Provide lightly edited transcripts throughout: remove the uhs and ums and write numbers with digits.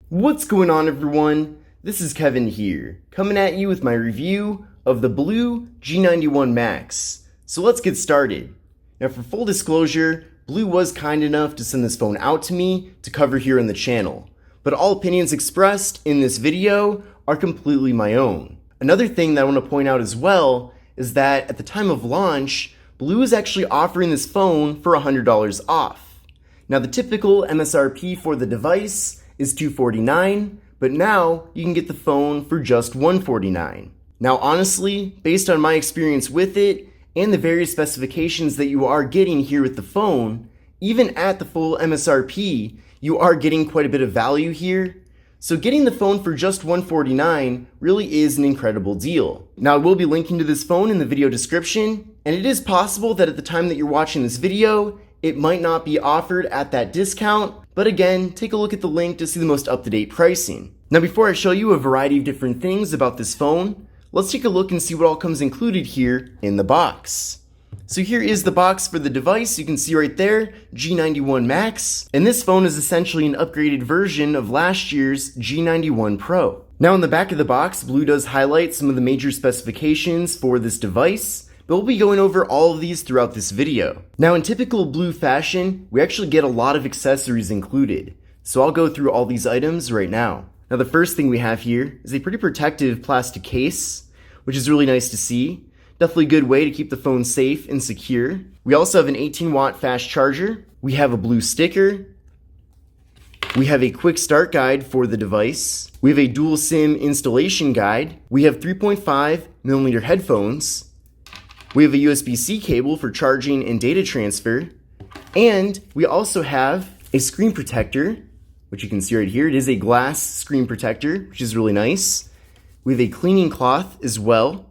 What's going on, everyone? This is Kevin here, coming at you with my review of the BLU G91 Max. So let's get started. Now, for full disclosure, BLU was kind enough to send this phone out to me to cover here on the channel, but all opinions expressed in this video are completely my own. Another thing that I want to point out as well is that at the time of launch, BLU is actually offering this phone for $100 off. Now, the typical MSRP for the device is $249, but now you can get the phone for just $149. Now, honestly, based on my experience with it and the various specifications that you are getting here with the phone, even at the full MSRP, you are getting quite a bit of value here. So getting the phone for just $149 really is an incredible deal. Now, I will be linking to this phone in the video description, and it is possible that at the time that you're watching this video, it might not be offered at that discount, but again, take a look at the link to see the most up-to-date pricing. Now, before I show you a variety of different things about this phone, let's take a look and see what all comes included here in the box. So here is the box for the device. You can see right there, G91 Max, and this phone is essentially an upgraded version of last year's G91 Pro. Now, on the back of the box, BLU does highlight some of the major specifications for this device, but we'll be going over all of these throughout this video. Now, in typical BLU fashion, we actually get a lot of accessories included, so I'll go through all these items right now. Now, the first thing we have here is a pretty protective plastic case, which is really nice to see. Definitely a good way to keep the phone safe and secure. We also have an 18-watt fast charger. We have a BLU sticker. We have a quick start guide for the device. We have a dual SIM installation guide. We have 3.5mm headphones. We have a USB-C cable for charging and data transfer. And we also have a screen protector, which you can see right here. It is a glass screen protector, which is really nice. We have a cleaning cloth as well.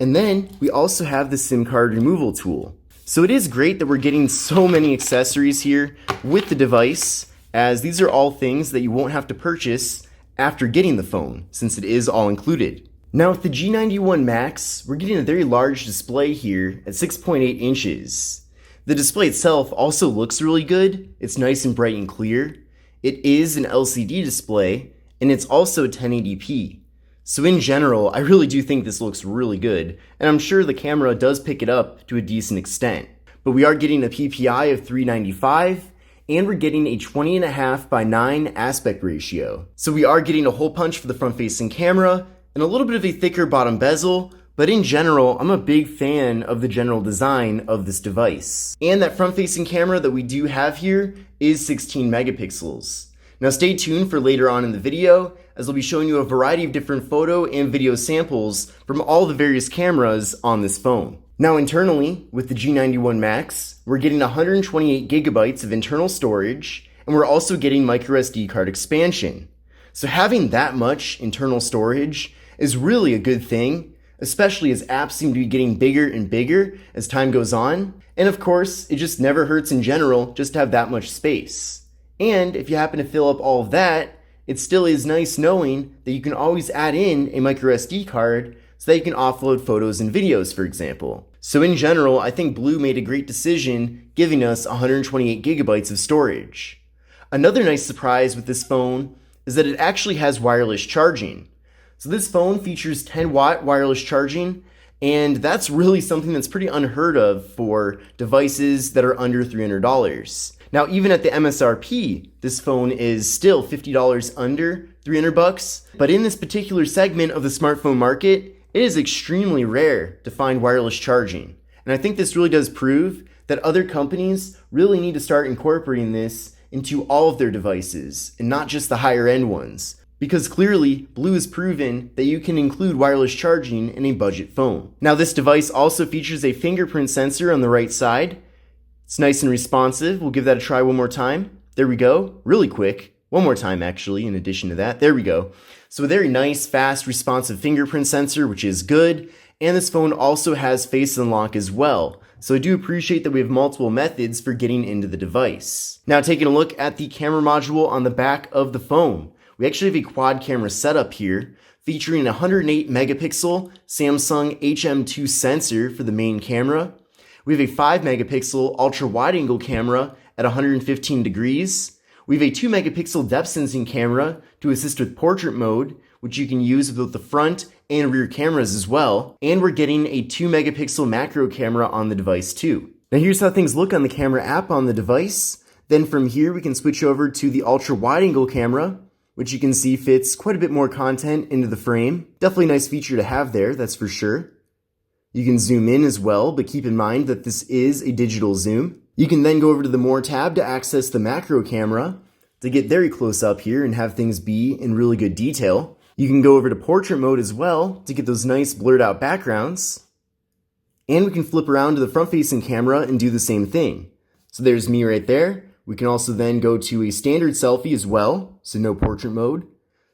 And then we also have the SIM card removal tool. So it is great that we're getting so many accessories here with the device, as these are all things that you won't have to purchase after getting the phone, since it is all included. Now, with the G91 Max, we're getting a very large display here at 6.8 inches. The display itself also looks really good. It's nice and bright and clear. It is an LCD display, and it's also 1080p. So in general, I really do think this looks really good, and I'm sure the camera does pick it up to a decent extent. But we are getting a PPI of 395, and we're getting a 20.5:9 aspect ratio. So we are getting a hole punch for the front-facing camera, and a little bit of a thicker bottom bezel, but in general, I'm a big fan of the general design of this device. And that front-facing camera that we do have here is 16 megapixels. Now, stay tuned for later on in the video, as I'll be showing you a variety of different photo and video samples from all the various cameras on this phone. Now, internally, with the G91 Max, we're getting 128 gigabytes of internal storage, and we're also getting microSD card expansion. So having that much internal storage is really a good thing, especially as apps seem to be getting bigger and bigger as time goes on. And of course, it just never hurts in general just to have that much space. And if you happen to fill up all of that, it still is nice knowing that you can always add in a microSD card so that you can offload photos and videos, for example. So in general, I think BLU made a great decision giving us 128 gigabytes of storage. Another nice surprise with this phone is that it actually has wireless charging. So this phone features 10-watt wireless charging, and that's really something that's pretty unheard of for devices that are under $300. Now, even at the MSRP, this phone is still $50 under $300, but in this particular segment of the smartphone market, it is extremely rare to find wireless charging. And I think this really does prove that other companies really need to start incorporating this into all of their devices, and not just the higher end ones. Because clearly, BLU has proven that you can include wireless charging in a budget phone. Now, this device also features a fingerprint sensor on the right side. It's nice and responsive. We'll give that a try one more time. There we go. Really quick. One more time, actually, in addition to that. There we go. So a very nice, fast, responsive fingerprint sensor, which is good. And this phone also has face unlock as well. So I do appreciate that we have multiple methods for getting into the device. Now, taking a look at the camera module on the back of the phone. We actually have a quad camera setup here, featuring a 108 megapixel Samsung HM2 sensor for the main camera. We have a 5 megapixel ultra wide angle camera at 115 degrees. We have a 2 megapixel depth sensing camera to assist with portrait mode, which you can use with both the front and rear cameras as well. And we're getting a 2 megapixel macro camera on the device too. Now here's how things look on the camera app on the device. Then from here we can switch over to the ultra wide angle camera, which you can see fits quite a bit more content into the frame. Definitely a nice feature to have there, that's for sure. You can zoom in as well, but keep in mind that this is a digital zoom. You can then go over to the More tab to access the macro camera to get very close up here and have things be in really good detail. You can go over to portrait mode as well to get those nice blurred out backgrounds. And we can flip around to the front facing camera and do the same thing. So there's me right there. We can also then go to a standard selfie as well, so no portrait mode.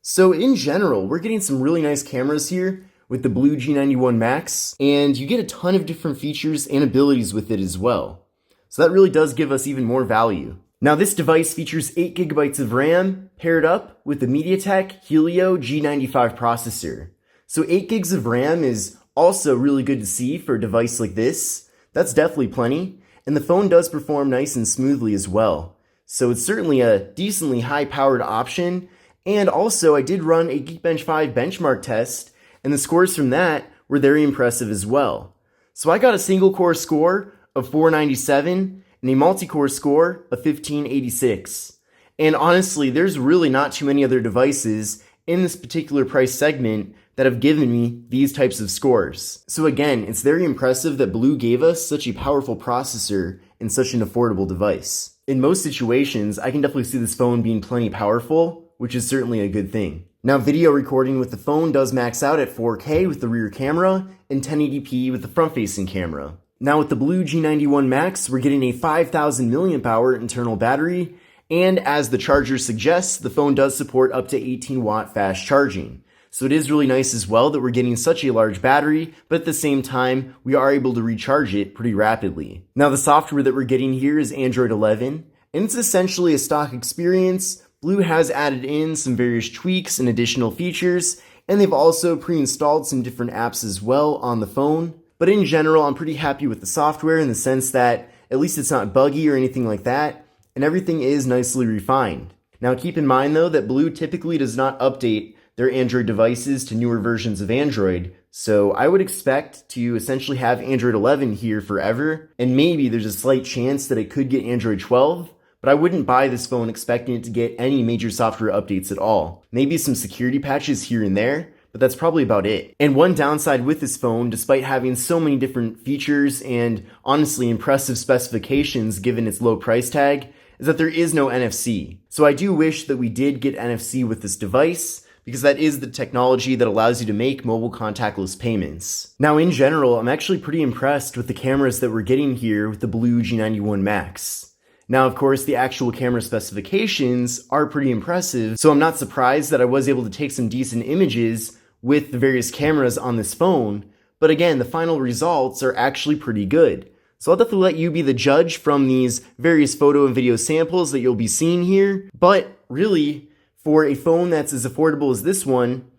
So in general, we're getting some really nice cameras here with the BLU G91 Max, and you get a ton of different features and abilities with it as well. So that really does give us even more value. Now this device features 8 gigabytes of RAM paired up with the MediaTek Helio G95 processor. So 8 gigs of RAM is also really good to see for a device like this. That's definitely plenty, and the phone does perform nice and smoothly as well. So it's certainly a decently high-powered option, and also I did run a Geekbench 5 benchmark test, and the scores from that were very impressive as well. So I got a single core score of 497 and a multi-core score of 1586. And honestly, there's really not too many other devices in this particular price segment that have given me these types of scores. So again, it's very impressive that BLU gave us such a powerful processor in such an affordable device. In most situations, I can definitely see this phone being plenty powerful, which is certainly a good thing. Now video recording with the phone does max out at 4K with the rear camera and 1080p with the front facing camera. Now with the BLU G91 Max, we're getting a 5000 mAh internal battery, and as the charger suggests, the phone does support up to 18 watt fast charging. So it is really nice as well that we're getting such a large battery, but at the same time, we are able to recharge it pretty rapidly. Now the software that we're getting here is Android 11, and it's essentially a stock experience. BLU has added in some various tweaks and additional features, and they've also pre-installed some different apps as well on the phone. But in general, I'm pretty happy with the software in the sense that at least it's not buggy or anything like that, and everything is nicely refined. Now keep in mind though that BLU typically does not update their Android devices to newer versions of Android, so I would expect to essentially have Android 11 here forever, and maybe there's a slight chance that it could get Android 12, but I wouldn't buy this phone expecting it to get any major software updates at all. Maybe some security patches here and there, but that's probably about it. And one downside with this phone, despite having so many different features and honestly impressive specifications given its low price tag, is that there is no NFC. So I do wish that we did get NFC with this device, because that is the technology that allows you to make mobile contactless payments. Now in general, I'm actually pretty impressed with the cameras that we're getting here with the BLU G91 Max. Now, of course, the actual camera specifications are pretty impressive, so I'm not surprised that I was able to take some decent images with the various cameras on this phone, but again, the final results are actually pretty good. So I'll definitely let you be the judge from these various photo and video samples that you'll be seeing here, but really, for a phone that's as affordable as this one,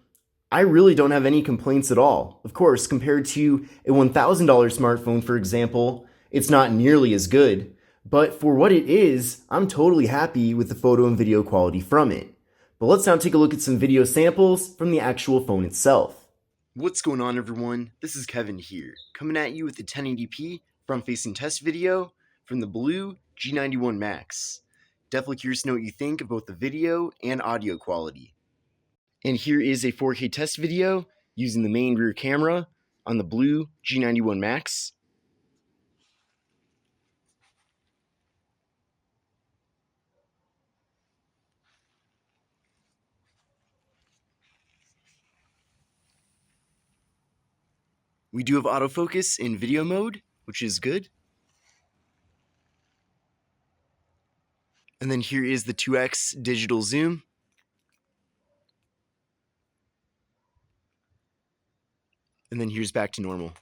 I really don't have any complaints at all. Of course, compared to a $1,000 smartphone, for example, it's not nearly as good. But for what it is, I'm totally happy with the photo and video quality from it. But let's now take a look at some video samples from the actual phone itself. What's going on, everyone? This is Kevin here, coming at you with the 1080p front-facing test video from the BLU G91 Max. Definitely curious to know what you think of both the video and audio quality. And here is a 4K test video using the main rear camera on the BLU G91 Max. We do have autofocus in video mode, which is good. And then here is the 2x digital zoom. And then here's back to normal.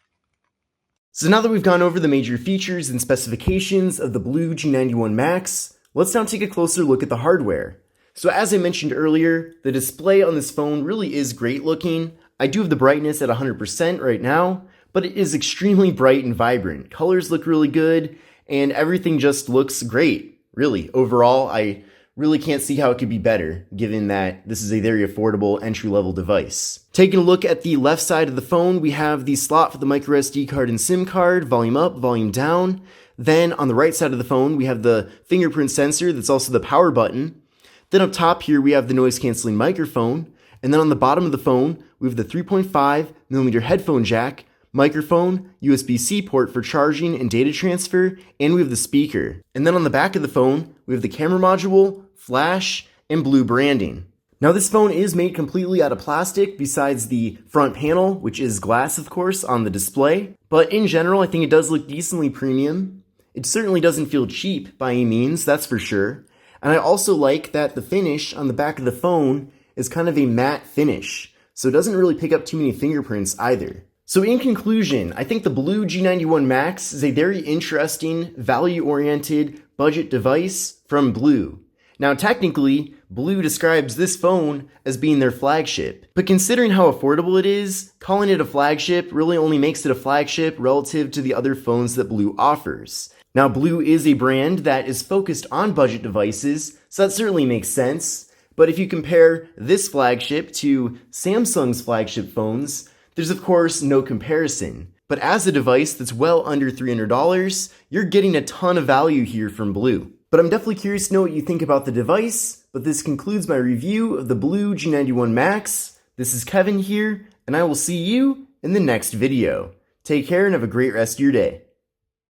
So now that we've gone over the major features and specifications of the BLU G91 Max, let's now take a closer look at the hardware. So as I mentioned earlier, the display on this phone really is great looking. I do have the brightness at 100% right now, but it is extremely bright and vibrant. Colors look really good, and everything just looks great, really. Overall, I really can't see how it could be better, given that this is a very affordable entry-level device. Taking a look at the left side of the phone, we have the slot for the microSD card and SIM card, volume up, volume down. Then on the right side of the phone, we have the fingerprint sensor that's also the power button. Then up top here, we have the noise-canceling microphone. And then on the bottom of the phone, we have the 3.5mm headphone jack, microphone, USB-C port for charging and data transfer, and we have the speaker. And then on the back of the phone, we have the camera module, flash, and blue branding. Now this phone is made completely out of plastic besides the front panel, which is glass of course on the display. But in general, I think it does look decently premium. It certainly doesn't feel cheap by any means, that's for sure. And I also like that the finish on the back of the phone is kind of a matte finish, so it doesn't really pick up too many fingerprints either. So in conclusion, I think the BLU G91 Max is a very interesting, value-oriented budget device from BLU. Now technically, BLU describes this phone as being their flagship, but considering how affordable it is, calling it a flagship really only makes it a flagship relative to the other phones that BLU offers. Now BLU is a brand that is focused on budget devices, so that certainly makes sense, but if you compare this flagship to Samsung's flagship phones, there's of course no comparison. But as a device that's well under $300, you're getting a ton of value here from BLU. But I'm definitely curious to know what you think about the device, but this concludes my review of the BLU G91 Max. This is Kevin here, and I will see you in the next video. Take care and have a great rest of your day.